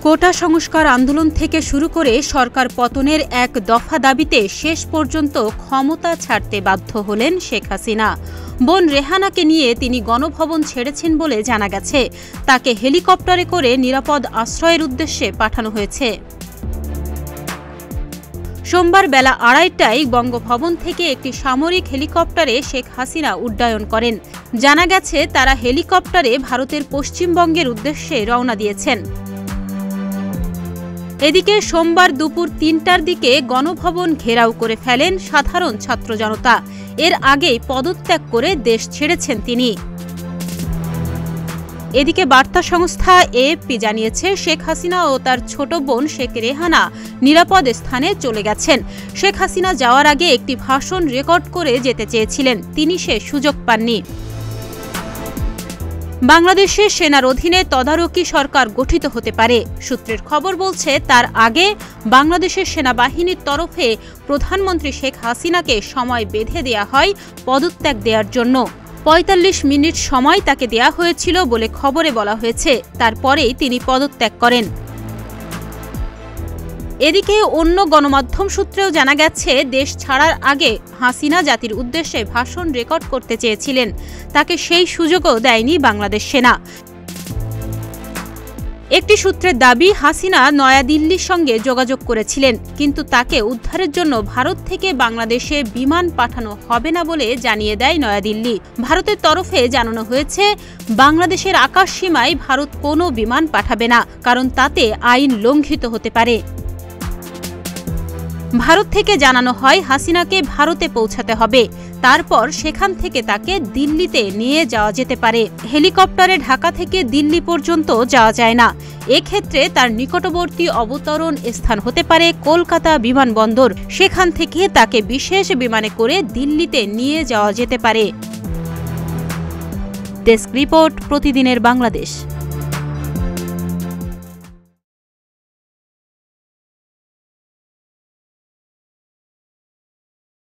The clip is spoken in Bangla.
কোটা সংস্কার আন্দোলন থেকে শুরু করে সরকার পতনের এক দফা দাবিতে শেষ পর্যন্ত ক্ষমতা ছাড়তে বাধ্য হলেন শেখ হাসিনা। বোন রেহানাকে নিয়ে তিনি গণভবন ছেড়েছেন বলে জানা গেছে। তাকে হেলিকপ্টারে করে নিরাপদ আশ্রয়ের উদ্দেশ্যে পাঠানো হয়েছে। সোমবার বেলা ২:৩০টায় বঙ্গভবন থেকে একটি সামরিক হেলিকপ্টারে শেখ হাসিনা উড্ডয়ন করেন। জানা গেছে তারা হেলিকপ্টারে ভারতের পশ্চিমবঙ্গের উদ্দেশ্যে রওনা দিয়েছেন। এদিকে সোমবার দুপুর ৩টার দিকে গণভবন ঘেরাও করে ফেলেন সাধারণ ছাত্র জনতা। এর আগেই পদত্যাগ করে দেশ ছেড়েছেন তিনি। এদিকে বার্তা সংস্থা এএফপি জানিয়েছে, শেখ হাসিনা ও তার ছোট বোন শেখ রেহানা নিরাপদ স্থানে চলে গেছেন। শেখ হাসিনা যাওয়ার আগে একটি ভাষণ রেকর্ড করে যেতে চেয়েছিলেন, তিনি সে সুযোগ পাননি। বাংলাদেশে সেনার অধীনে তদারকি সরকার গঠিত হতে পারে। সূত্রের খবর বলছে, তার আগে বাংলাদেশের সেনাবাহিনীর তরফে প্রধানমন্ত্রী শেখ হাসিনাকে সময় বেঁধে দেয়া হয় পদত্যাগ দেওয়ার জন্য। ৪৫ মিনিট সময় তাকে দেয়া হয়েছিল বলে খবরে বলা হয়েছে। তারপরেই তিনি পদত্যাগ করেন। এদিকে অন্য গণমাধ্যম সূত্রেও জানা গেছে, দেশ ছাড়ার আগে হাসিনা জাতির উদ্দেশ্যে ভাষণ রেকর্ড করতে চেয়েছিলেন। তাকে সেই সুযোগও দেয়নি বাংলাদেশ সেনা। একটি সূত্রের দাবি, হাসিনা নয়াদিল্লির সঙ্গে যোগাযোগ করেছিলেন, কিন্তু তাকে উদ্ধারের জন্য ভারত থেকে বাংলাদেশে বিমান পাঠানো হবে না বলে জানিয়ে দেয় নয়াদিল্লি। ভারতের তরফে জানানো হয়েছে, বাংলাদেশের আকাশ সীমায় ভারত কোনো বিমান পাঠাবে না, কারণ তাতে আইন লঙ্ঘিত হতে পারে। ভারত থেকে জানানো হয়, হাসিনাকে ভারতে পৌঁছাতে হবে, তারপর সেখান থেকে তাকে দিল্লিতে নিয়ে যাওয়া যেতে পারে। হেলিকপ্টারে ঢাকা থেকে দিল্লি পর্যন্ত যাওয়া যায় না। এক্ষেত্রে তার নিকটবর্তী অবতরণ স্থান হতে পারে কলকাতা বিমানবন্দর। সেখান থেকে তাকে বিশেষ বিমানে করে দিল্লিতে নিয়ে যাওয়া যেতে পারে। ডেস্ক রিপোর্ট, প্রতিদিনের বাংলাদেশ।